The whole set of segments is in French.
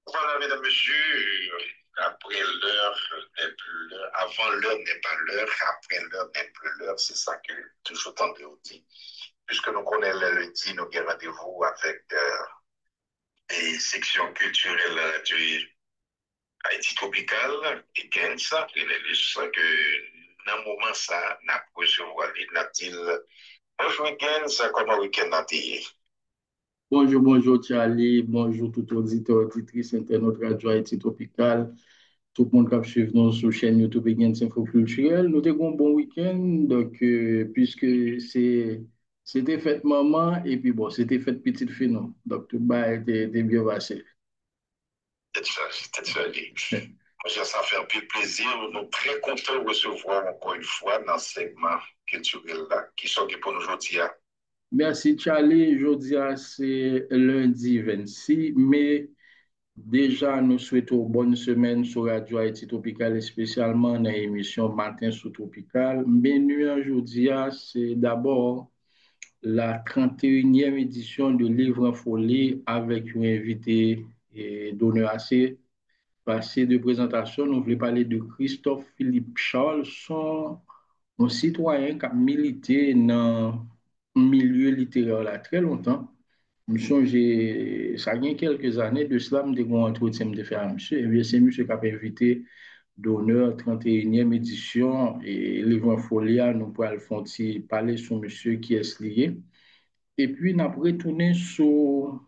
Voilà, mesdames, messieurs, après l'heure n'est plus l'heure, avant l'heure n'est pas l'heure, après l'heure n'est plus l'heure, c'est ça que toujours tendez on dit. Puisque nous connaissons le lundi, nous avons rendez-vous avec des sections culturelles du Haïti tropical et Gens, et les gens que dans le moment ça n'a pas recevoir, n'a-t-il, bonjour Gens, comment week-end n'a-t-il? Bonjour, bonjour Charlie, bonjour tout auditeur, auditrice, internaute Radio Haïti Tropical, tout le monde qui suit nous sur la chaîne YouTube et Gens Info Culturel. Nous avons un bon week-end, donc, puisque c'était fête maman et puis bon, c'était fête petite fille, non. Donc tout bas était bien passé. C'est ça. Moi, ça fait un peu plaisir. Nous sommes très contents de recevoir encore une fois dans ce segment culturel là, qui sont pour nous aujourd'hui. Merci Charlie, aujourd'hui c'est lundi 26 mai. Déjà, nous souhaitons bonne semaine sur Radio Haïti Tropical et spécialement dans l'émission Matin sous Tropical. Menu aujourd'hui, c'est d'abord la 31e édition de Livre en Folie avec un invité d'honneur assez passé de présentation. Nous voulons parler de Christophe Philippe Charles, un citoyen qui a milité dans le milieu littéraire là, très longtemps. Je songe, ça y a quelques années de cela, je me entretien de faire à monsieur. Et bien, c'est monsieur qui a invité d'honneur 31e édition et Livre en Folia, nous pourrons parler sur monsieur qui est lié. Et puis, on a retourné sur.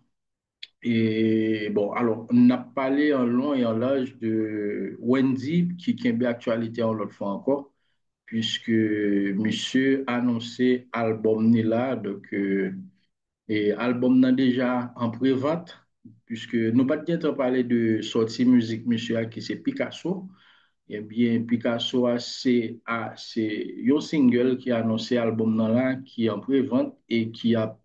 Et bon, alors, on a parlé en long et en large de Wendy, qui est bien actualité en l'autre fois encore, puisque monsieur a annoncé album là, donc. Et album n'a déjà en pré-vente, puisque nous pas bien parler de sortie musique, monsieur, qui c'est Picasso. Eh bien, Picasso, c'est un single qui a annoncé l'album là, qui est en pré-vente et qui a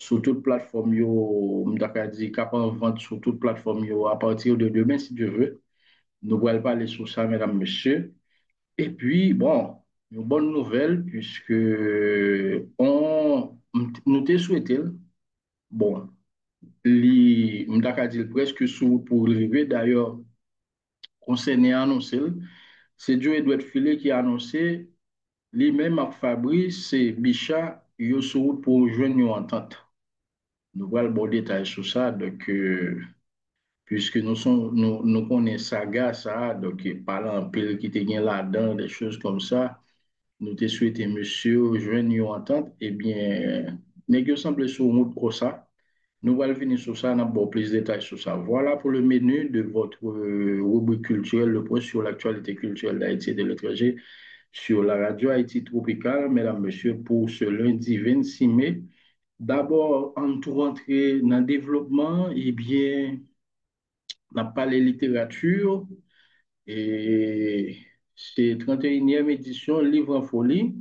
sur toute plateforme, m'daka dit, qui en vente sur toute plateforme à partir de demain, si Dieu veut. Nous allons parler sur ça, mesdames, messieurs. Et puis, bon, une bonne nouvelle, puisque nous te souhaité, bon, m'daka dit presque sous pour arriver, d'ailleurs, concerné annoncé, c'est Joe Edouard Filet qui a annoncé lui-même avec Fabrice et Bichat, yo sur route pour joindre une entente. Nous voyons le bon détail sur ça, donc, puisque nous connaissons saga, ça, donc, parlant un peu qui était là-dedans, des choses comme ça, nous te souhaitons, monsieur, joindre une entente, eh bien, nous semble sur route pour ça. Nous allons finir sur ça, on a bon plus de détails sur ça. Voilà pour le menu de votre rubrique culturelle, le point sur l'actualité culturelle d'Haïti et de l'étranger sur la radio Haïti Tropicale, mesdames, messieurs, pour ce lundi 26 mai. D'abord, en tout rentrer dans le développement, eh bien, on a parlé littérature et c'est 31e édition Livre en Folie.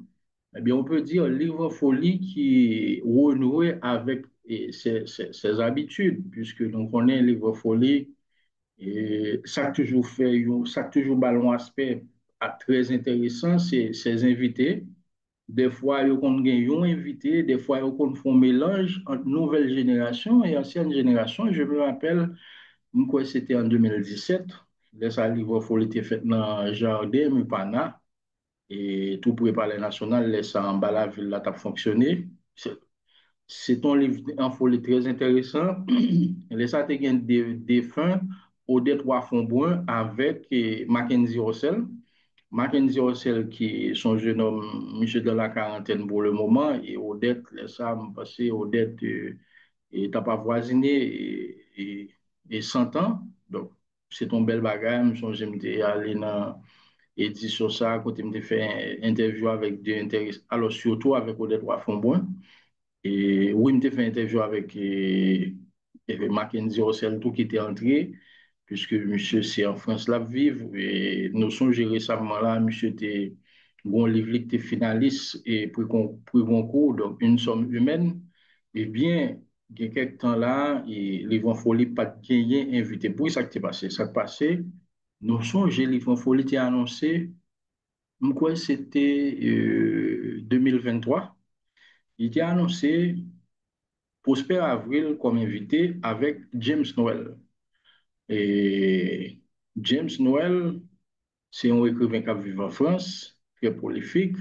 Eh bien, on peut dire Livre en Folie qui renoué avec ses habitudes, puisque nous connaissons Livre en Folie et ça a toujours fait, ça a toujours ballon aspect très intéressant, c'est ses invités. Des fois, ils ont un invité, des fois, ils font un mélange entre nouvelle génération et ancienne génération. Je me rappelle, moi, c'était en 2017, les livre folie était fait dans le jardin, Mupana, et tout pour parler national, laisse en bas la ville, là, a fonctionné. C'est un livre en folie très intéressant. Les ça, des fins au Détroit Fonbrun avec Mackenzie Rossell. Mackenzie Rossell, qui est son jeune homme, monsieur de la quarantaine pour le moment, et Odette, ça me passé, Odette, et t'as pas voisiné et 100 ans. Donc, c'est un bel bagage. J'aime aller dans l'édition ça, quand il me fait une interview avec des intéressés, alors surtout avec Odette Wafomboin. Et oui, il me fait une interview avec Mackenzie Rossell, tout qui était entré puisque monsieur, c'est en France là vivre. Et nous sommes récemment là, monsieur était bon livre qui était finaliste et pour concours, donc une somme humaine. Eh bien, il y a quelques temps là, et les vents folie pas gagné invité. Pour ça qui est passé. Ça passé, Nous songe, livre folie était annoncé, quoi, c'était 2023. Il était annoncé Prosper Avril comme invité avec James Noel. Et James Noel, c'est un écrivain qui vit en France, très prolifique.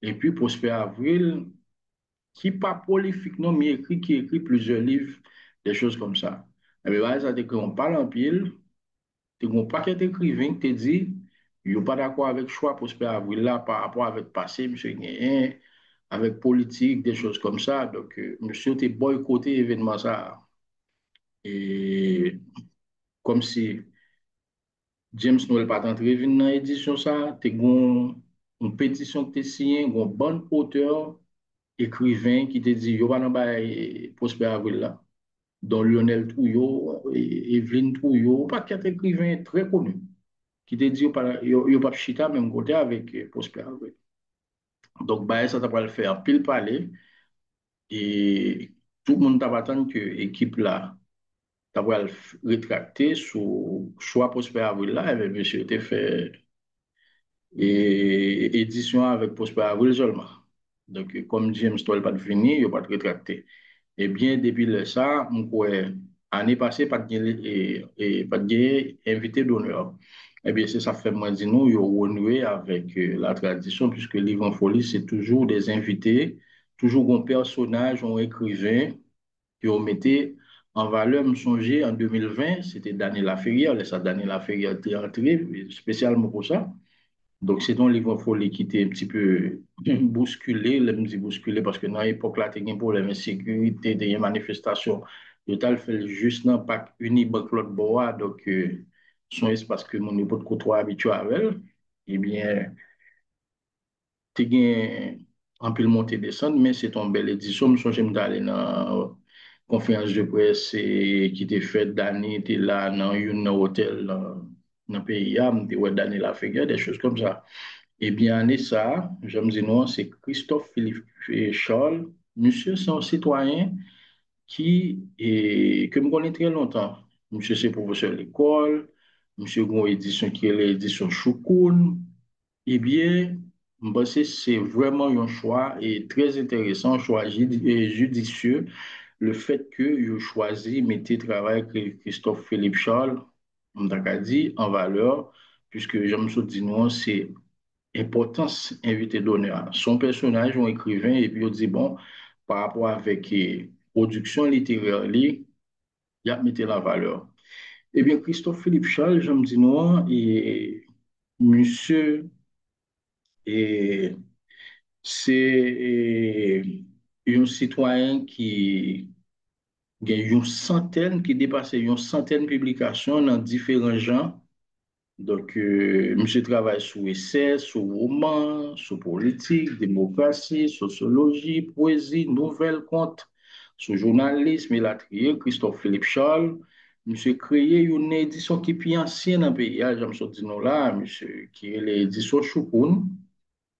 Et puis Prosper Avril, qui pas prolifique, non, mais qui écrit plusieurs livres, des choses comme ça. Et bien, ça, c'est qu'on parle en pile, tu as un paquet d'écrivains qui te dit, ils sont pas d'accord avec le choix Prosper Avril là par rapport avec le passé, monsieur Gagné, avec politique, des choses comme ça. Donc, monsieur, tu boycotté l'événement ça. Et comme si James Noel pas entré dans l'édition ça, tu as une pétition que tu as signée, un bon auteur, écrivain qui te dit, yo pas dans Prosper Avril là. Dont Lionel Trouillot, Evelyne Trouillot, pas quatre écrivains très connus, qui te dit, il n'y a pas chita même côté avec Prosper Avril. Donc, bah, ça, t'a pas le faire pile parler, et tout le monde t'a attendu que l'équipe là, t'a pas le rétracter sous choix Prosper Avril là, et bien, monsieur, t'es fait et édition avec Prosper Avril seulement. Donc, comme James Toll pas de fini, il n'y a pas de rétracté. Eh bien, depuis ça, l'année passée, pas de invité d'honneur. Eh bien, c'est ça fait moi dire nous, il renoué avec la tradition, puisque Livre en Folie, c'est toujours des invités, toujours un personnage, un écrivain, qui ont mis en valeur, me songer en 2020, c'était Daniel Laferrière, ça Daniel Laferrière était entré, spécialement pour ça. Donc, c'est un livre folie qui était un petit peu bousculé, je me dis bousculé parce que dans l'époque là, il y a un problème de sécurité, des manifestations. Le tal fait juste dans pas Unibank Claude Bois, donc son espace que mon époque côtoie habitué avec. Eh bien, il y a un peu de montée descente, mais c'est une belle édition. Je suis allé dans la conférence de presse qui était faite d'année, était là dans un hôtel dans le pays, d'année la figure, des choses comme ça. Eh bien, année ça, je me dis non, c'est Christophe Philippe Charles. Monsieur, c'est un citoyen que je connais très longtemps. Monsieur, c'est professeur de l'école. Monsieur, a une édition qui est l'édition Choukoun. Eh bien, je pense que c'est vraiment un choix et très intéressant, un choix judicieux. Le fait que vous choisi mettez travail avec Christophe Philippe Charles, on t'a dit, en valeur, puisque je me suis dit non, c'est importance invité d'honneur. Son personnage, un écrivain, et puis on dit, bon, par rapport avec production littéraire, il a mis la valeur. Eh bien, Christophe Philippe Charles, je me dis, non, et monsieur, et c'est un citoyen qui a une centaine, qui dépasse une centaine de publications dans différents genres. Donc, monsieur travaille sur essais, sur romans, sur politique, démocratie, sociologie, poésie, nouvelles, contes, sur journalisme et la trier, Christophe Philippe Charles. Monsieur créé une édition qui est plus ancienne dans le pays. Je me suis dit non là, monsieur, qui est l'édition Choukoun,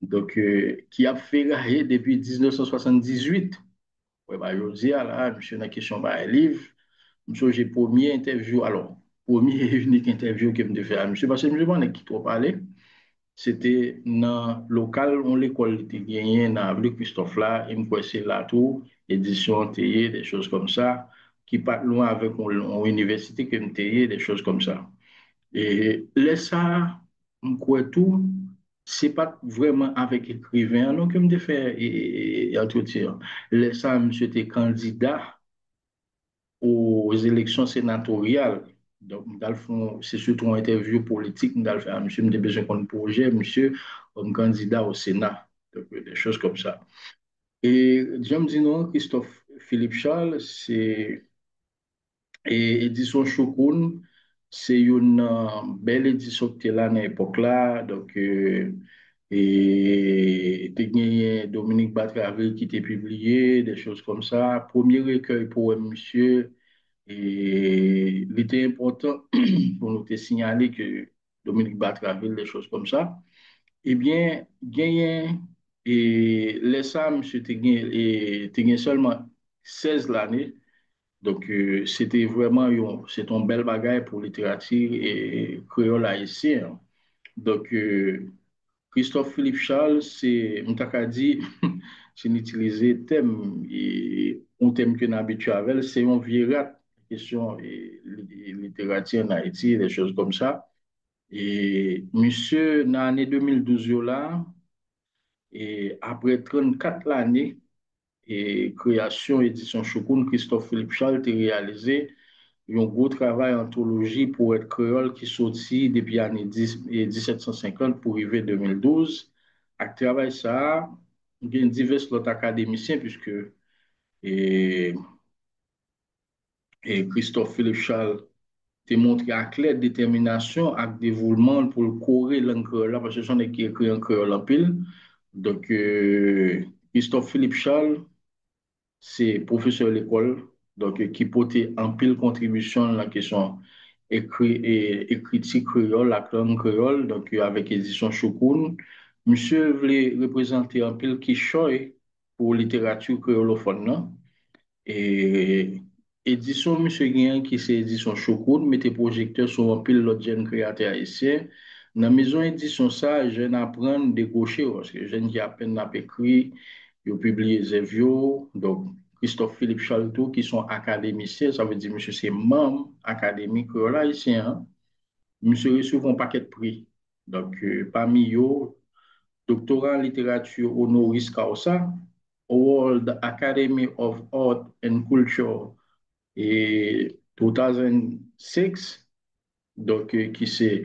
donc, qui a fait rage depuis 1978. Ouais, bah, je dis, là, monsieur, dans la question, bah, livre, monsieur, j'ai premier interview, alors, premier et unique interview que je me fait monsieur, parce que je me demandais qui trop parler. C'était dans le local où l'école était gagnée, dans l'avenue Christophe là, et me c'est là tout, édition, théâtre, des choses comme ça, qui pas loin avec une université que me des choses comme ça. Et là, ça, quoi tout, c'est pas vraiment avec écrivain, non, que me fait entretien. Là, ça, monsieur était candidat aux élections sénatoriales. Donc, dans le fond, c'est surtout une interview politique, dans le fond, monsieur, me besoin qu'on projet, monsieur, comme candidat au Sénat. Donc, des choses comme ça. Et je me dis non, Christophe Philippe Charles, c'est et édition Choukoun, c'est une belle édition qui est là à l'époque là. Donc, et tu gagné Dominique Batravé qui t'a publié, des choses comme ça. Premier recueil pour un monsieur. Et il était important pour nous te signaler que Dominique Batravé, des choses comme ça. Eh bien, gagné, et les ça, monsieur, tu gagné seulement 16 l'année. Donc, c'était vraiment c'est un bel bagage pour littérature et créole haïtien. Donc, Christophe Philippe Charles, c'est, m'taka dit, c'est utilisé thème, et un thème que nous habitué avec, c'est un virat, question et littérature en Haïti, des choses comme ça. Et monsieur, dans l'année 2012, là, et après 34 l'année, et création édition Chokoun, Christophe Philippe Charles a réalisé un gros travail anthologie pour être créole qui sorti depuis l'année 1750 pour arriver 2012. Avec travail ça, il y a divers autres académiciens puisque et, et Christophe Philippe Charles te montré à claire détermination et dévouement pour le courir là parce que j'en ai qui écrit en créole en pile. Donc, Christophe Philippe Charles, c'est professeur de l'école, donc qui portait en pile contribution à la question écriture créole, la langue créole, donc avec édition Chokoun. Monsieur voulait représenter en pile qui choy pour littérature créolophone, non? Et édition Monsieur Guillain, qui c'est édition Chokoun, mettait projecteur sur un pile l'autre jeune créateur haïtien. Dans la maison édition ça, je n'apprends de gaucher, parce que je qui à peine n'a pas écrit, ils ont publié Zevio, donc Christophe Philippe Chalto, qui sont académiciens, ça veut dire monsieur c'est membre académique haïtien, hein. Monsieur reçoit un paquet de prix. Donc, parmi eux, doctorat en littérature honoris causa, World Academy of Art and Culture et 2006, donc qui c'est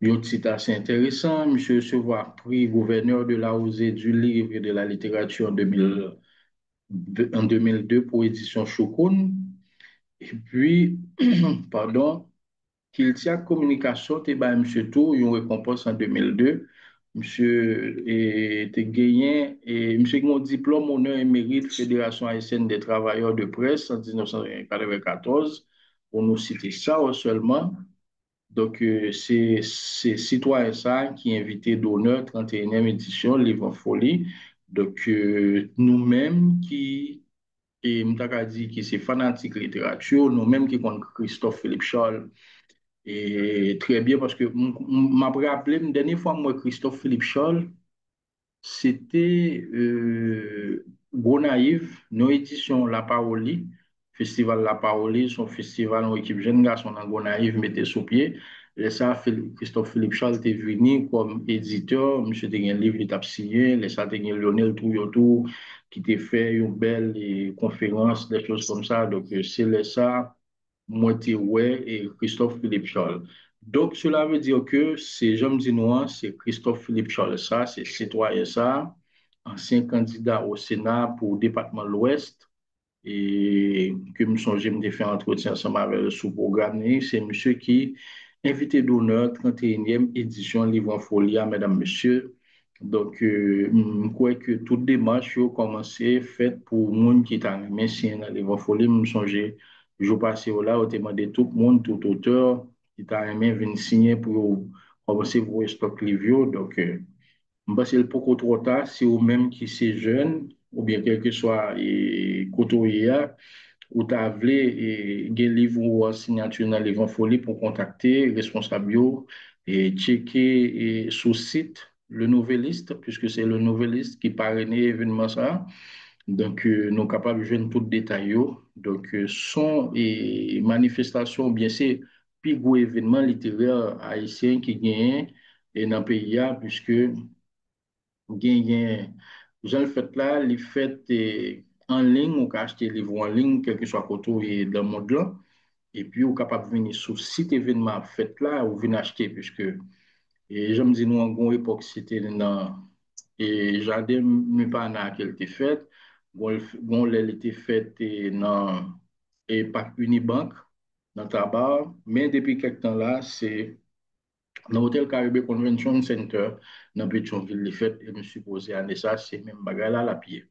un titre assez intéressant. Monsieur recevoir prix gouverneur de la Rosée du livre et de la littérature en 2002 pour édition Chocoun. Et puis, pardon, qu'il tient communication, te ba monsieur tout, une récompense en 2002. Monsieur était gagné et monsieur a un diplôme honneur et mérite Fédération haïtienne des travailleurs de presse en 1994. Pour nous citer ça seulement. Donc, c'est citoyen ça qui est invité d'honneur 31e édition Livre en folie. Donc, nous-mêmes et m'taka dit qui c'est fanatique littérature, nous-mêmes qui compte Christophe Philippe Charles et très bien parce que m'a rappelé, la dernière fois, moi, Christophe Philippe Charles, c'était Gonaïve, nos éditions La Paroli, Festival La Paroli, son festival en équipe jeune garçon dans Gonaïve mettait sous pied. Et ça, Christophe Philippe Charles était venu comme éditeur, monsieur a un livre, il a signé, et ça, il Lionel Touyotou qui t'a fait une belle conférence, des choses comme ça. Donc, c'est ça moitié ouais et Christophe Philippe Charles. Donc, cela veut dire que ces jeunes dinois, c'est Christophe Philippe Charles, ça, c'est citoyen ça, ancien candidat au Sénat pour le département de l'Ouest, et que me songe me faire entretien ensemble avec le sous-programme, c'est monsieur qui invité d'honneur 31e édition Livre en Folie, mesdames, messieurs. Donc, je crois que toute démarche a commencé faite pour le monde qui est arrivé signé dans Livre en Folie. Je me songe, je passé là, on demandé tout le monde, tout auteur qui est arrivé venir signer pour commencer pour stock livre. Donc, c'est le beaucoup trop tard, c'est au même qui c'est jeune, ou bien quel que soit et côté ou tu as voulu et un livre ou signature dans livre en folie pour contacter responsable bio et checker et sur site le Nouvelliste, puisque c'est le Nouvelliste qui parraine l'événement ça. Donc, nous sommes capables de jouer tout détail. Donc, son et manifestation, bien c'est plus gros événement littéraire haïtien qui gagne et dans le pays, puisque gagne je le fais là, les fêtes en ligne, on peut acheter les livres en ligne, quel que soit côté et dans le monde là. Et puis, on est capable de venir sur le site événement fait là, ou venir acheter, puisque, et je me dis, nous, en grande époque, c'était dans, et jardin, mais pas dans quelle était faite, bon, elle était faite dans, et pas Unibank, dans tabac, mais depuis quelque temps là, c'est dans l'Hôtel Caribé Convention Center, dans Pétionville, les fêtes, et je me suis posé à ça, c'est même bagarre là, la pied.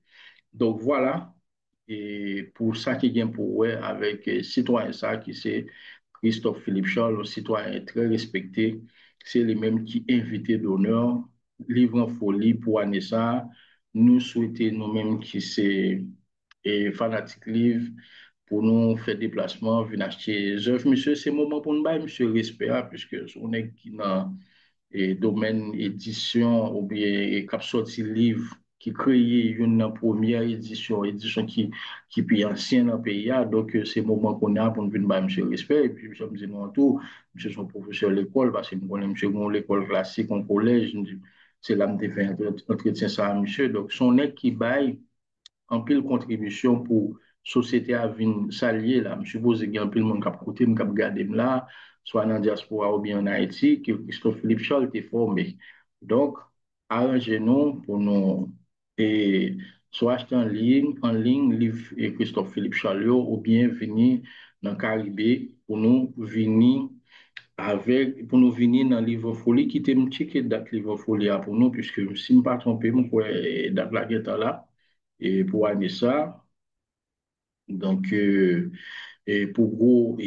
Donc voilà, et pour ça qui vient pour ouais, avec citoyen ça qui c'est Christophe Philippe Charles, un citoyen très respecté, c'est les mêmes qui invité d'honneur, livre en folie pour Anessa. Nous souhaitons nous-mêmes qui c'est et fanatique livre pour nous faire déplacement, venir acheter des œuvres. Monsieur, c'est le moment pour nous bailler, monsieur, respect, hein, puisque on est qui dans le domaine édition ou bien cap sorti livre qui créé une première édition, édition qui est ancienne dans le pays. Hein. Donc, c'est le moment qu'on a pour nous venir bailler, monsieur, respect. Et puis, monsieur, me dit non, tout, monsieur, son professeur de l'école, parce que nous connaissons monsieur, l'école classique, en collège, c'est là que je fait un entretien ça, monsieur. Donc, son aide qui baille en pile contribution pour société à venir s'allier là. Je suppose qu'il y a un pile monde qui a côté, qui a regardé là, soit dans la diaspora ou bien en Haïti, que Christophe Philippe Charles était formé. Donc, arrangez-nous pour nous et soit acheter en ligne livre et Christophe Philippe Charles ou bien venir dans le Caraïbe pour nous venir pour nous venir dans le livre folie qui était un petit date livre folie pour nous puisque si je ne me pas trompé, je date la guetta là et pour aller ça donc et pour gros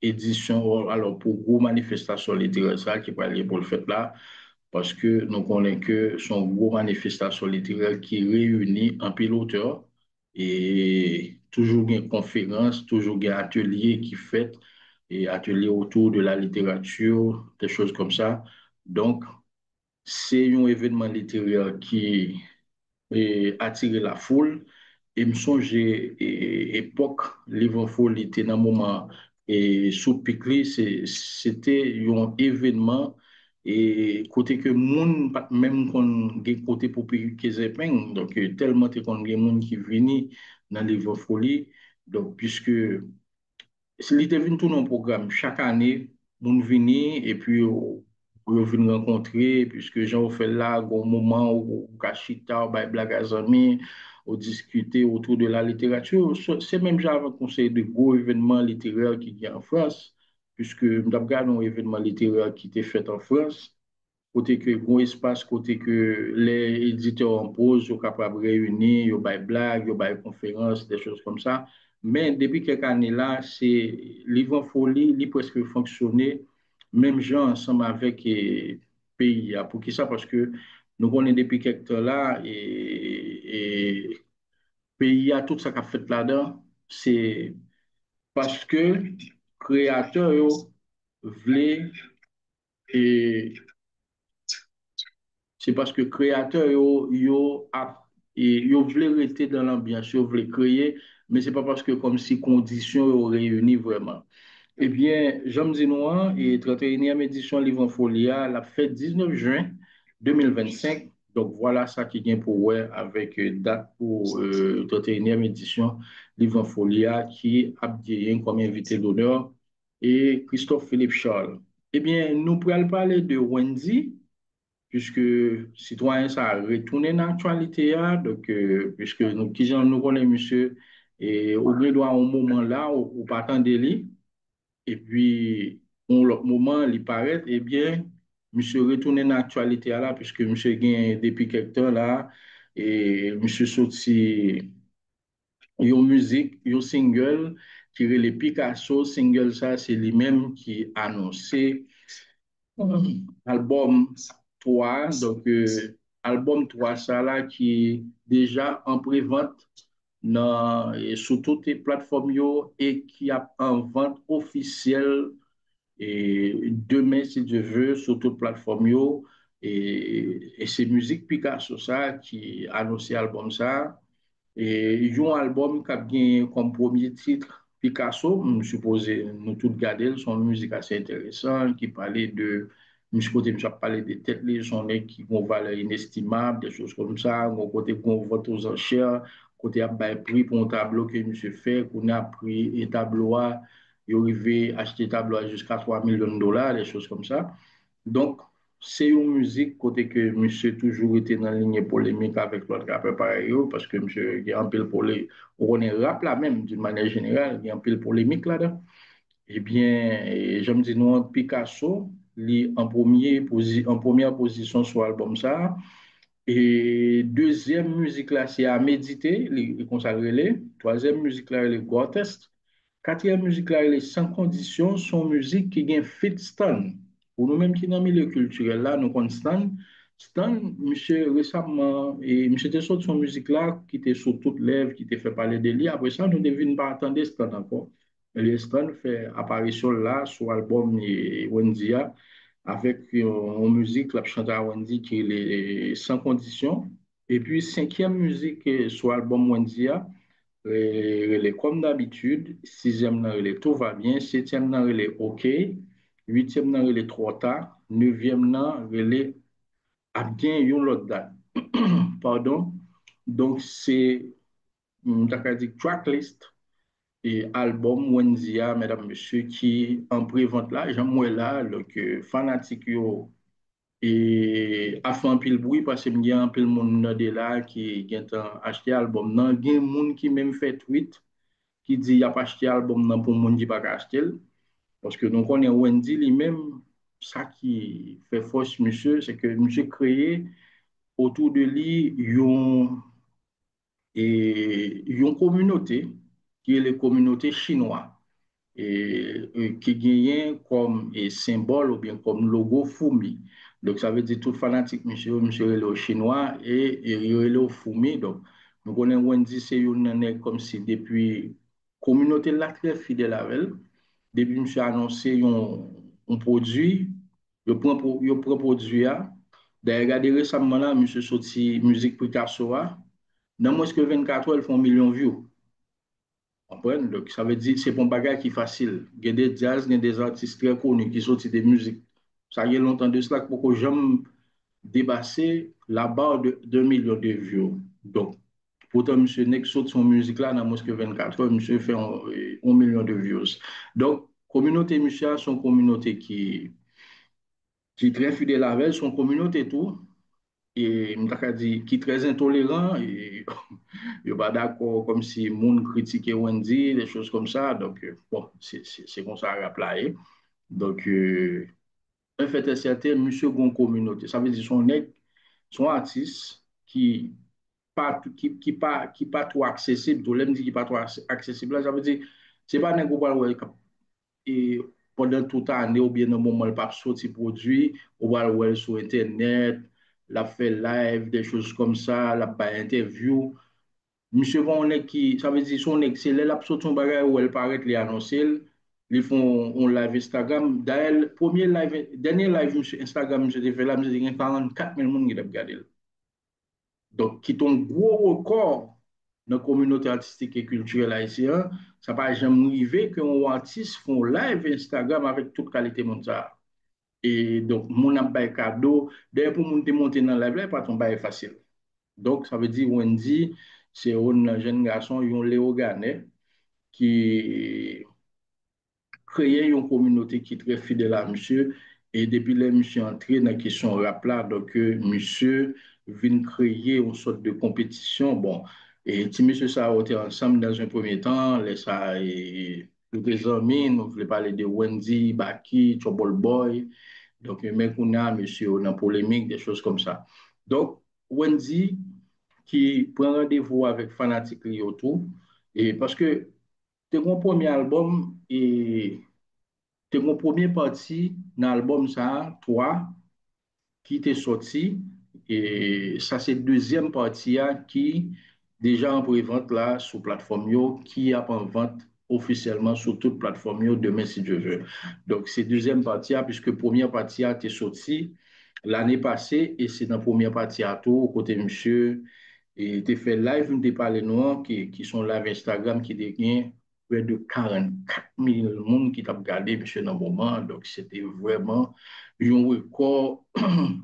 édition alors pour gros manifestation littéraire ça qui va aller pour le fait là parce que nous connaissons que son gros manifestation littéraire qui réunit un piloteur et toujours une conférence, toujours un atelier qui fait et atelier autour de la littérature, des choses comme ça. Donc, c'est un événement littéraire qui attirer la foule. Et me songe époque, Liverpool était dans un moment et sous Pikli, c'était un événement et côté que moun même qu'on côté pour Kézépeng, donc tellement que qu'on des monde qui vini dans Liverpool, donc puisque Li venu tout un programme. Chaque année, moun vini et puis on vient rencontrer, puisque j'en fait là, au moment où Kachita, bay blague à amis, on discuter autour de la littérature. C'est même j'avais un conseil de gros événements littéraires qui y a en France, puisque nous avons un événement littéraire qui était fait en France côté que bon espace, côté que les éditeurs en pause, sont capables de réunir, ils bay blagues, ils bay conférences, des choses comme ça. Mais depuis quelques années là, c'est Livre en Folie, il presque fonctionné, même gens ensemble avec pays. Pour qui ça? Parce que nous connaissons depuis quelques temps là, et pays a tout ça qu'a fait là-dedans, c'est parce que créateurs voulaient et c'est parce que créateur yo voulait rester dans l'ambiance, yo voulait créer, mais c'est pas parce que comme si conditions yo réunies vraiment. Eh bien, Jean Dinois et 31e édition Livre en Folia, la fête 19 juin 2025. Donc voilà ça qui vient pour ouais avec date pour 31e édition Livre en Folia qui a bien comme invité d'honneur et Christophe Philippe Charles. Eh bien, nous pourrons parler de Wendy puisque citoyen ça a retourné dans l'actualité, hein. Donc, puisque nous, qui nous connaissons, monsieur, et au bout d'un moment là, au partant de lui, et puis, au l'autre moment, il paraît, eh bien, monsieur retourné dans l'actualité là, puisque monsieur gagne depuis quelque temps là, et monsieur sorti une musique, une single, qui est le Picasso, single ça, c'est lui-même qui a annoncé album 3 donc album 3 ça là qui est déjà en pré-vente et sur toutes les plateformes yo, et qui a en vente officielle et demain si Dieu veut sur toutes les plateformes yo, et c'est Musique Picasso ça qui a annoncé l'album ça et ils ont un album qui a gagné comme premier titre Picasso, je suppose nous tous regarder, son musique assez intéressante, qui parlait de, je côté, je parlais des têtes, les son qui ont valeur inestimable, des choses comme ça, mon côté qu'on vote aux enchères, côté a bail prix pour un tableau que monsieur fait, qu'on a pris un tableau à, il arrivé acheter tableau à jusqu'à 3 millions de dollars, des choses comme ça. Donc, c'est une musique côté que monsieur toujours été dans la ligne polémique avec l'autre rappeur pareil, parce que monsieur il y a un peu polémique, on est rap là même d'une manière générale, il y a un peu de polémique là-dedans. Eh bien, je me dis non, Picasso, il en première position sur l'album ça. Et deuxième musique là, c'est à méditer, les consacré les. Troisième musique là, les Test. Quatrième musique là, les sans condition, sont musique qui gagne fit stand. Pour nous-mêmes qui dans le milieu culturel là, nous constant, Stan, monsieur, récemment, et monsieur était sorti son musique là, qui était sur toutes lèvres, qui était fait parler de lui. Après ça, nous ne devions pas attendre Stan encore. Le Stan fait apparition là, sur l'album Wendy, avec une musique, la chante à Wendy qui est sans condition. Et puis, cinquième musique sur l'album Wendy, elle est comme d'habitude. Sixième, elle est tout va bien. Septième, elle est OK. Huitième, elle est trop tard. Neuvième, elle est a bien yon lot dat. Pardon. Donc, c'est, dit tracklist et album Wenzia, mesdames, messieurs, qui en prévente là, j'en moi là, donc, fanatique yo, et a fait un pile bruit parce que il y a un pile monde de là qui a acheté album. Non, il y a un monde qui même fait tweet qui dit il a pas acheté album non pour monde qui pas acheter. Parce que donc on est Wendy lui-même, ça qui fait force monsieur, c'est que monsieur créé autour de lui, une communauté qui est la communauté chinoise qui gagne comme symbole ou bien comme logo Fumi. Donc, ça veut dire tout fanatique, monsieur est le chinois et il est le Fumi. Donc, nous connaissons Wendy, c'est une comme si depuis communauté là très fidèle à elle. Depuis monsieur a annoncé un produit, il prend produit. D'ailleurs, regardez récemment là, monsieur sorti musique Picasso. Dans moins que 24 heures, ils font un million de vues. Comprenez? Donc, ça veut dire que c'est pas un bagage qui est facile. Il y a des jazz, il y a des artistes très connus qui sortent des musiques. Ça y est longtemps de cela pour que j'aime dépasser la barre de 2 millions de vues. Donc, pourtant, M. Nek saute son musique là dans moins que 24 heures, M. fait un million de views. Donc, communauté Michel, son communauté qui est très fidèle à elle, son communauté tout, et dit, qui est très intolérant, et il n'est pas d'accord comme si le monde critiquait Wendy, des choses comme ça. Donc, bon, c'est comme ça à rappeler. Donc, un fait est certain, monsieur Gon communauté, ça veut dire son artiste qui pas trop accessible. Tout le monde dit qui pas trop accessible. Là, ça veut dire, c'est pas un groupe et pendant toute l'année ou bien dans le moment où il pas sorti produit, on va le voir sur Internet, la fait live, des choses comme ça, la pas interview. Monsieur Von qui, ça veut dire son ex, c'est là son bagage où elle paraît les annoncer, ils font un live Instagram. D'ailleurs, premier live, dernier live monsieur Instagram, monsieur fait là, monsieur 44 000 personnes qui ont regardé. Donc, qui est un gros record dans la communauté artistique et culturelle haïtienne, ça n'a pas jamais arrivé qu'un artiste font live Instagram avec toute qualité mondiale. Et donc, mon a cadeau, d'ailleurs, pour monter dans la live, pas ton bail facile. Donc, ça veut dire, Wendy, c'est un jeune garçon, un Léo Ganet, qui créer une communauté qui est très fidèle à monsieur. Et depuis là, monsieur est entré dans la question rap là, donc monsieur vient créer une sorte de compétition. Bon, et si monsieur ça a été ensemble dans un premier temps, les ça et tous les amis, nous voulons parler de Wendy, Baki, Trouble Boy. Donc, mais qu'on a monsieur dans polémique, des choses comme ça. Donc, Wendy qui prend rendez-vous avec Fanatic Lyoto, et parce que c'est mon premier album et c'est mon premier parti dans l'album ça, toi, qui t'est sorti. Et ça, c'est deuxième partie qui déjà en pré-vente là sur plateforme yo, qui a en vente officiellement sur toute plateforme yo demain si Dieu veut. Donc, c'est deuxième partie puisque première partie a été sortie l'année passée et c'est dans la première partie à tout, côté monsieur. Et tu fait live, tu parlé noirs qui sont live Instagram qui dégagnent près de 44 000 personnes qui t'ont regardé monsieur dans le moment. Donc, c'était vraiment un record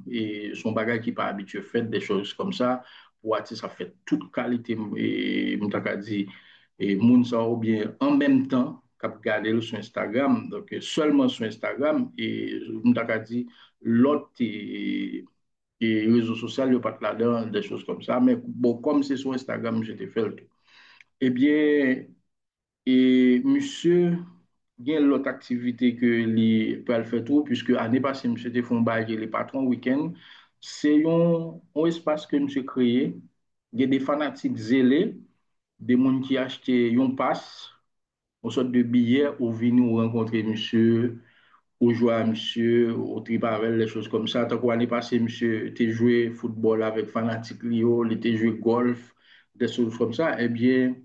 et son bagage qui pas habitué à faire des choses comme ça. Pour artiste, ça fait toute qualité et m'taka dit et moun ça ou bien en même temps qu'a regardé sur Instagram. Donc, seulement sur Instagram et m'taka dit l'autre et réseaux sociaux, il n'y a pas de là-dedans, des choses comme ça. Mais bon, comme c'est sur Instagram, je t'ai fait le tout. Eh bien, et monsieur, il y a l'autre activité que les peut faire tout, puisque l'année passée, monsieur te font bailler les patrons week-end. C'est un espace que monsieur créé. Il y a des fanatiques zélés, des gens qui achètent un pass, une sorte de billet pour venir rencontrer monsieur au joueur à monsieur, au tripavel, les choses comme ça. Tant qu'année passée, monsieur était joué football avec Fanatic Lyon, il était joué golf, des choses comme ça. Eh bien,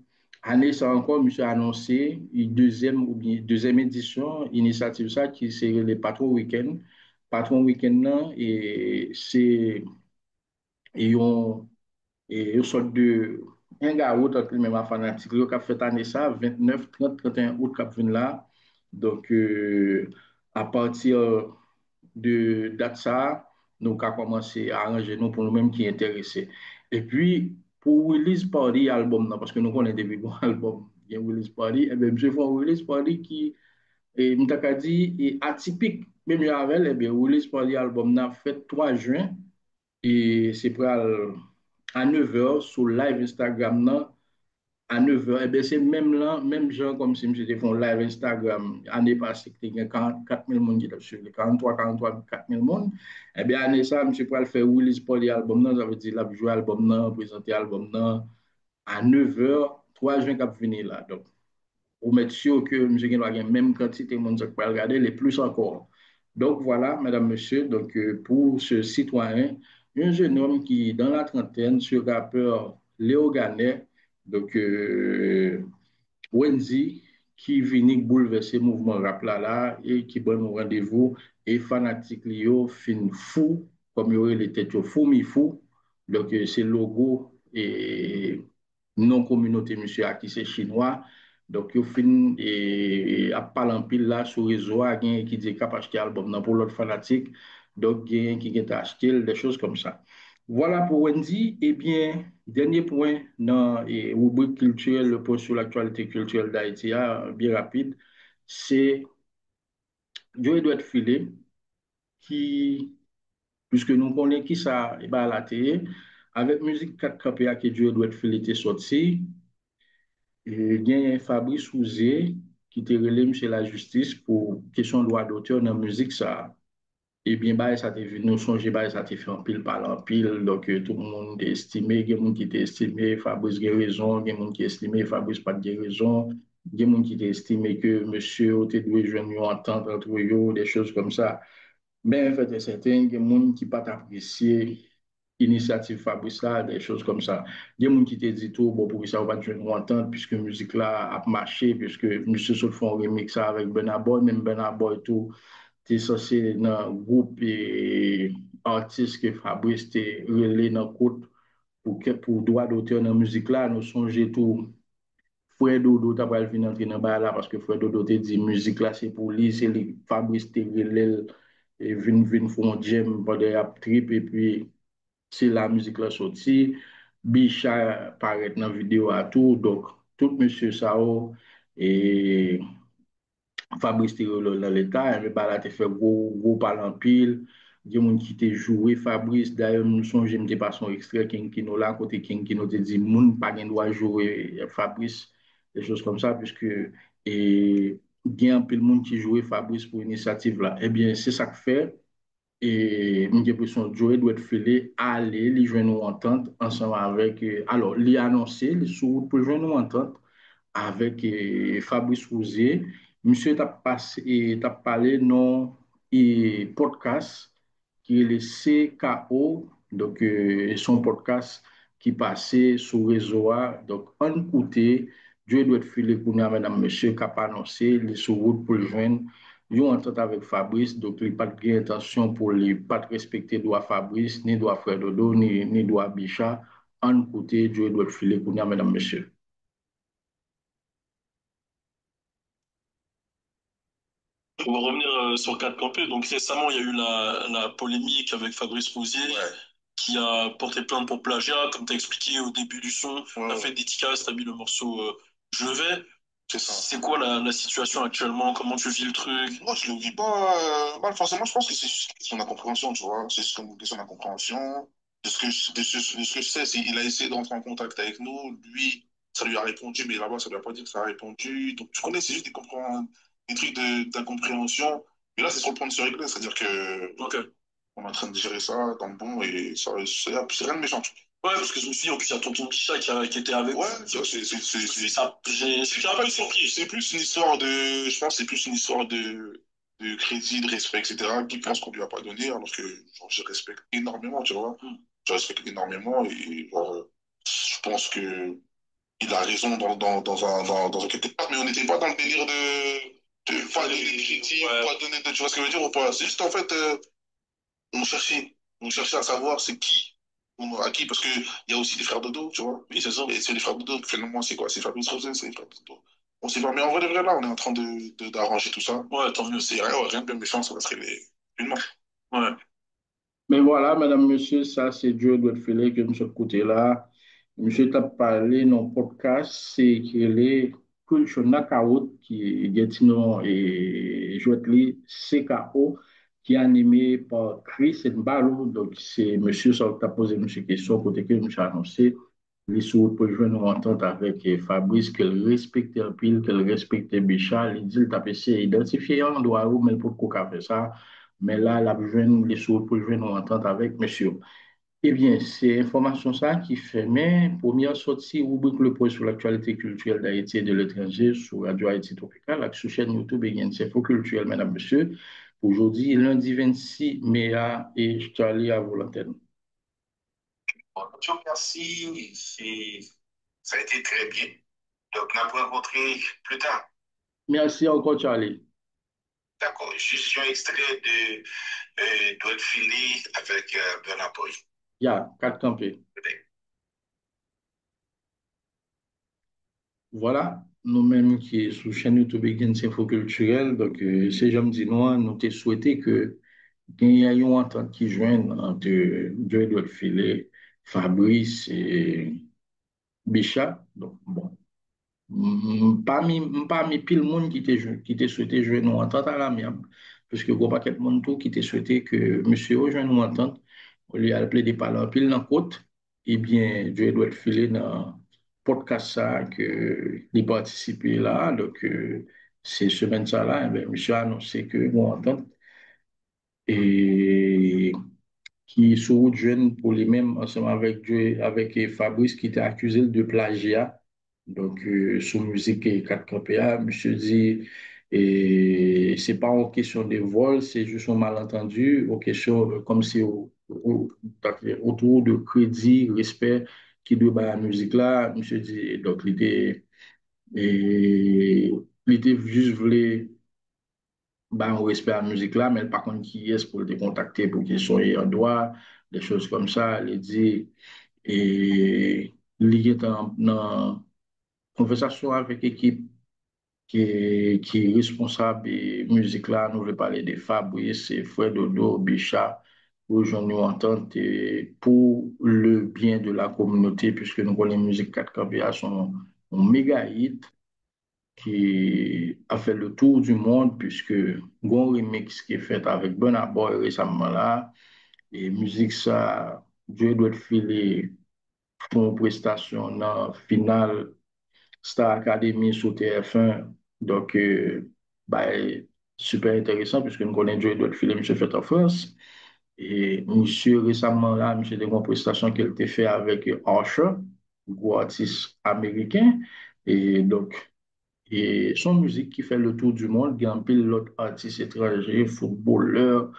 année ça encore, monsieur a annoncé une deuxième ou bien deuxième édition, initiative ça, qui c'est les Patrons Week-end. Patron Week-end, non, et c'est et on et une sorte de un gars entre même à Fanatic Lyon qui a fait année ça, 29, 30, 31 août, qui a venu là. Donc, à partir de date ça, nous avons commencé à arranger nous pour nous-mêmes qui intéressés. Et puis, pour release party album, non, parce que nous connaissons des bon album, il y a release party, et bien, je fais un release party qui, m'taka dit, est atypique. Même avec, eh bien, release party album, n'a fait 3 juin, et c'est pour à 9h sur live Instagram, non, à 9h, eh bien, c'est même là, même genre comme si j'étais fait un live Instagram année passée, qui était 44 000 personnes qui étaient suivi, 43, 4 000 personnes. Eh bien, année ça, je pourrais le faire release pour l'album, ça veut dire la jouer album, présenter l'album à 9h, 3 juin, qui a fini là. Donc, pour mettre sûr que M. Guénois a la même quantité de monde qui peut regarder, les plus encore. Donc voilà, mesdames, messieurs, donc, pour ce citoyen, un jeune homme qui, dans la trentaine, ce rappeur Léo Ganet, donc Wendy, qui vient bouleverser le mouvement rap là et qui donne un rendez-vous et fanatique Lio fin fou, comme il y aurait les têtes fou, mi fou. Donc c'est le logo et non communauté monsieur à qui c'est chinois. Donc il fin et à parler en pile là sur réseau qui dit qu'il a acheté album pour l'autre fanatique. Donc il y a qui a acheté des choses comme ça. Voilà pour Wendy. Eh bien, dernier point dans la rubrique culturelle, le point sur l'actualité culturelle d'Haïti, bien rapide, c'est Joe Edouard Philé, qui, puisque nous connaissons qui ça, et ben, à la télé, avec musique 4 KPA que Joe Edouard Philé était sorti, il y a Fabrice Ouzé qui était relé chez la justice pour question de droit d'auteur dans la musique, ça. Et bien, bah, ça t'est vu, nous songer, bah, ça t'est fait en pile par en pile. Donc, tout le monde est estimé, il y a des gens qui t'est estimé, Fabrice a raison, il y a des gens qui est estimé, Fabrice pas de raison, il y a des gens qui t'est estimé que monsieur, t'es doué jeune, une entente entre eux, des choses comme ça. Mais en fait, c'est certain, il y a des gens qui pas apprécié l'initiative Fabrice là, des choses comme ça. Il y a des gens qui t'ont dit tout, bon, pour ça, on va jouer une entente, puisque la musique là a marché, puisque monsieur se fait un remix ça avec Benaboy, même Benaboy tout te censé dans le groupe et artiste que Fabrice te relé dans le côte pour droit d'auteur dans la musique là, nous songeons tout. Frère Dodo t'a pas venir entrer dans là parce que Frère Dodo te dit musique là c'est pour lui, c'est lui Fabrice te relé et vin font jam pendant la trip et puis c'est la musique là sortie. Bicha paraît dans la vidéo à tout, donc tout monsieur Sao et Fabrice te dans l'état, mais bah là, te fait gros parler en pile. Il y a des gens qui te joué Fabrice. D'ailleurs, nous sommes, je me pas son extrait King Kino là, côté King Kino te dit, moun pas gen doit jouer Fabrice, des choses comme ça, puisque et il y a un peu de monde qui jouait Fabrice pour l'initiative là. Eh bien, c'est ça que fait. Et j'ai l'impression que Joey doit être filé aller, il joue une entente ensemble avec. Alors, il a annoncé, il sous pour jouer une entente avec Fabrice Rouzier. Monsieur t'a parlé dans un podcast qui est le CKO, donc son podcast qui passait sur le réseau. Donc, on écoutait, Dieu doit être filé pour nous, madame, monsieur, qui a annoncé, il est sur route pour le joindre. Ils ont entente avec Fabrice, donc il n'y a pas de intention pour ne pas respecter droit Fabrice, ni droit Frère Dodo, ni droit Bichat. En côté, Dieu doit être filé pour nous, madame, monsieur. On va revenir sur 4 campés. Donc récemment, il y a eu la polémique avec Fabrice Rousier qui a porté plainte pour plagiat. Comme tu as expliqué au début du son, tu as fait dédicace, tu as mis le morceau Je vais. C'est ça. C'est quoi la situation actuellement? Comment tu vis le truc? Moi, je le vis pas mal, forcément. Je pense que c'est juste une question d'incompréhension, tu vois. C'est juste une question d'incompréhension. De ce que je sais, c'est qu'il a essayé d'entrer en contact avec nous. Lui, ça lui a répondu, mais là-bas, ça lui a pas dit que ça a répondu. Donc, tu connais, c'est juste des trucs d'incompréhension. Mais là, c'est sur le point de se régler. C'est-à-dire que Ok. on est en train de gérer ça dans le bon et ça, c'est rien de méchant. Ouais, parce que je me suis dit, en plus, il y a tonton Kisha qui était avec. Ouais, Ça, j'ai pas eu surpris. c'est plus une histoire de. Je pense que c'est plus une histoire de. de crédit, de respect, etc., qui pense qu'on lui a pas donné, alors que genre, je respecte énormément, tu vois. Je respecte énormément et genre, je pense que il a raison dans un quelque part, mais on n'était pas dans le délire de pas donner de crédit, pas donner de, tu vois ce que je veux dire ou pas? C'est juste en fait, on cherchait à savoir c'est qui, à qui, parce que il y a aussi des frères Dodo, tu vois. Oui, c'est ça. Et c'est les frères Dodo, finalement, c'est quoi? C'est Fabrice Rosé, c'est les frères Dodo. On sait pas, mais en vrai, de vrai, là, on est en train d'arranger tout ça. Ouais, tant mieux, c'est rien, rien de bien méchant, ça va se régler une main. Ouais. Mais voilà, madame, monsieur, ça, c'est Dieu doit filer que monsieur côté là. Monsieur t'a parlé dans le podcast, c'est qu'il est Culture Knockout qui est Gatineau et Joëtli CKO qui est animé par Chris Mbalo. Donc, c'est monsieur ça t'a posé monsieur question côté que monsieur a annoncé. Les sous pour jouer une entente avec Fabrice, qu'elle respecte un pile, qu'elle respecte Bichal. Il dit, il t'a essayé d'identifier un endroit où, mais pour qu'on fait ça. Mais là, la les sous pour jouer une entente avec monsieur. Eh bien, c'est information ça qui fait mes première sortie rubrique le point sur l'actualité culturelle d'Haïti et de l'étranger sur Radio Haïti Tropical, avec sur chaîne YouTube et Info culturel, mesdames, messieurs. Aujourd'hui, lundi 26 mai, et je te allé à vos l'antenne. Bonjour, merci. Ça a été très bien. Donc, on va rencontrer plus tard. Merci encore, Charlie. D'accord. Juste un extrait de Doit filer avec Bernard Poi. Il y a 4 campés. Voilà, nous-mêmes qui est sous chaîne YouTube Begin Info Culturel, donc ces gens dit nous te souhaité que qu'il y ait une entente qui joigne entre Joe Edouard Filet, Fabrice et Bichat. Donc, bon, parmi pile monde qui t'a souhaité jouer nous entente à l'amiable, parce que gros paquet de monde tout qui t'a souhaité que monsieur rejoigne nous entente, au lieu de plaider par en pile dans côte, eh bien, Dieu doit filer dans podcast ça que il participé là, donc c'est semaine ça là, eh bien, monsieur a annoncé que nous entente et qui se route jeune pour les mêmes ensemble avec Fabrice qui était accusé de plagiat. Donc, sous musique et 4 KPA, monsieur dit, et c'est pas en question de vol, c'est juste un malentendu, en question, comme c'est autour de crédit, respect qui doit à la musique là, monsieur dit, donc il était juste voulu bah, on respect la musique là, mais par contre, qui est pour te contacter pour qu'il soit en droit, des choses comme ça, il dit, et il est en conversation avec l'équipe qui est responsable de musique là, nous voulons parler de Fabrice, et Fred Dodo, Bichat, pour nous entente et pour le bien de la communauté, puisque nous connaissons les musiques 4 KBA sont un méga hit qui a fait le tour du monde puisque Gon Remix qui est fait avec Burna Boy récemment là et musique ça Dieu doit filer pour une prestation dans finale Star Academy sur TF1 donc bah, super intéressant puisque nous connaissons Dieu doit filer monsieur fait en France et monsieur récemment là monsieur des une prestation qu'il a fait avec Usher gros artiste américain et donc et son musique qui fait le tour du monde, il y a un pilote artiste étranger, footballeur,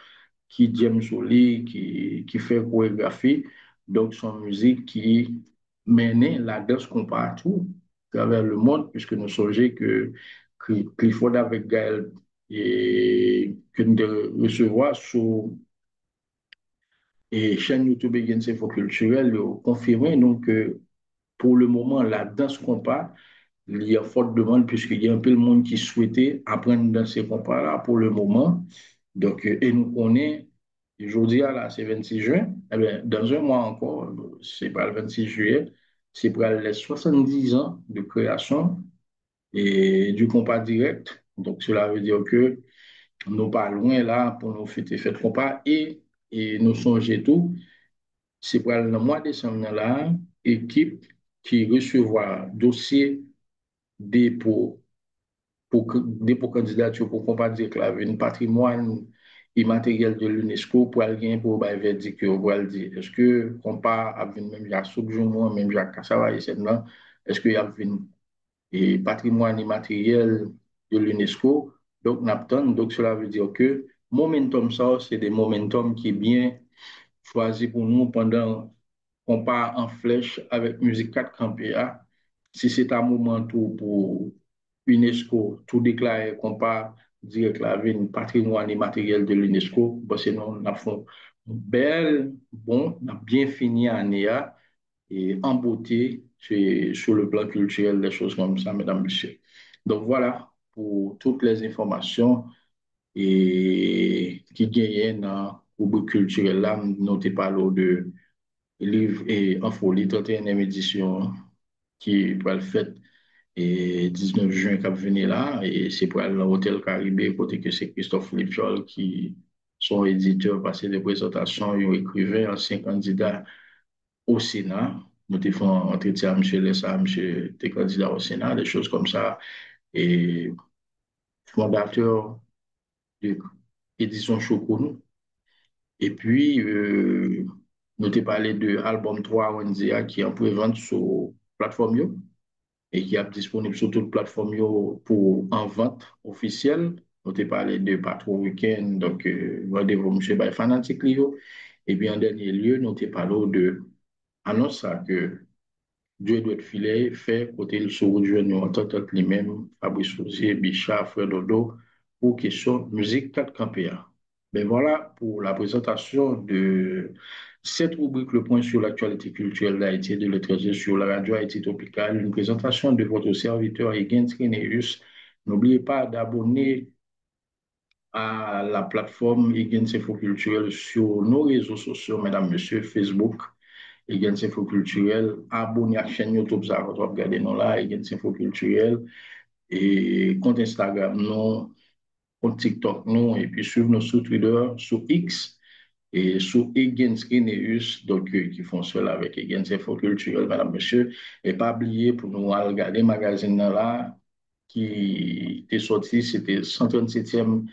qui James Oli, qui fait chorégraphie. Donc, son musique qui menait la danse qu'on partout à travers le monde, puisque nous songeons que Clifford avec Gaël et que nous devons recevoir sur et chaîne YouTube Against Info Culturel, confirmé donc que pour le moment, la danse compas il y a forte demande puisqu'il y a un peu le monde qui souhaitait apprendre dans ces compas-là pour le moment. Donc, et nous connaissons, aujourd'hui, là, c'est 26 juin. Eh bien, dans un mois encore, c'est pas le 26 juillet, c'est pour les 70 ans de création et du compas direct. Donc, cela veut dire que nous pas loin là pour nous fêter compas et nous songer tout. C'est pour le mois de décembre là, équipe qui recevra dossier dépôt dépôt candidature pour qu'on pas dire que un patrimoine immatériel de l'UNESCO pour aller pour le verdict pour aller dire est-ce que qu'on pas avec même Jacques Soubjoumou même Jacques Kassava et est-ce qu'il y a un patrimoine immatériel de l'UNESCO Donc, Napton, donc cela veut dire que momentum, ça, c'est des momentum qui est bien choisi pour nous pendant qu'on part en flèche avec Musique 4 Campé. Si c'est un moment tout pour UNESCO, tout déclaré qu'on part direct la une patrimoine immatériel de l'UNESCO, parce que nous, on a fait belle, bon, on a bien fini l'année et en beauté sur le plan culturel, des choses comme ça, mesdames, messieurs. Donc voilà pour toutes les informations et qui gagnent dans le rubrique culturel là, notez pas l'eau de livre et info, 31e édition qui va le faire et 19 juin qui va venir là et c'est pour l'hôtel Caribé côté que c'est Christophe Lipchol qui son éditeur passé des présentations et écrivain ancien candidat au Sénat. Nous avons fait un entretien à M. Lessa, M. était candidat au Sénat, des choses comme ça. Et fondateur de l'édition Choconou. Et puis, nous avons parlé de l'album 3 Wenzia qui est en pré-vente sur plateforme Yo et qui est disponible sur toute plateforme Yo pour en vente officielle. Nous avons parlé de Patro Weekend, donc rendez-vous M. Bay Fanatic Lio. Et puis, en dernier lieu, nous avons parlé de annonce que Dieu doit filer, fait côté le sourd du nous entend lui-même, Fabrice Fouzier, Bichat, Frère Dodo, pour question musique 4 campéa. Ben voilà pour la présentation de cette rubrique, le point sur l'actualité culturelle d'Haïti et de l'étranger sur la radio Haïti Tropicale, une présentation de votre serviteur Egan Trineus. N'oubliez pas d'abonner à la plateforme Egan Info Culturel sur nos réseaux sociaux, mesdames, messieurs, Facebook, Egen Info Culturel, abonnez à la chaîne YouTube, ça va regarder nous là, Egen Info Culturel, et compte Instagram, nous, compte TikTok, nous, et puis suivez-nous sur Twitter, sur X, et sur Egen Skineus, donc qui font cela avec Egen Info Culturel, madame, monsieur, et pas oublier pour nous regarder le magazine là, qui était sorti, c'était 137e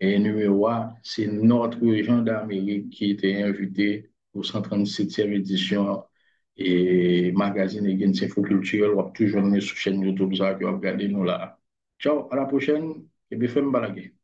numéro 1, c'est notre région d'Amérique qui était invité pour 137e édition et magazine Egan Info Culturel, on va toujours venir sur la chaîne YouTube, ça, qui va regarder nous là. Ciao, à la prochaine, et bien, fais-moi balaguer.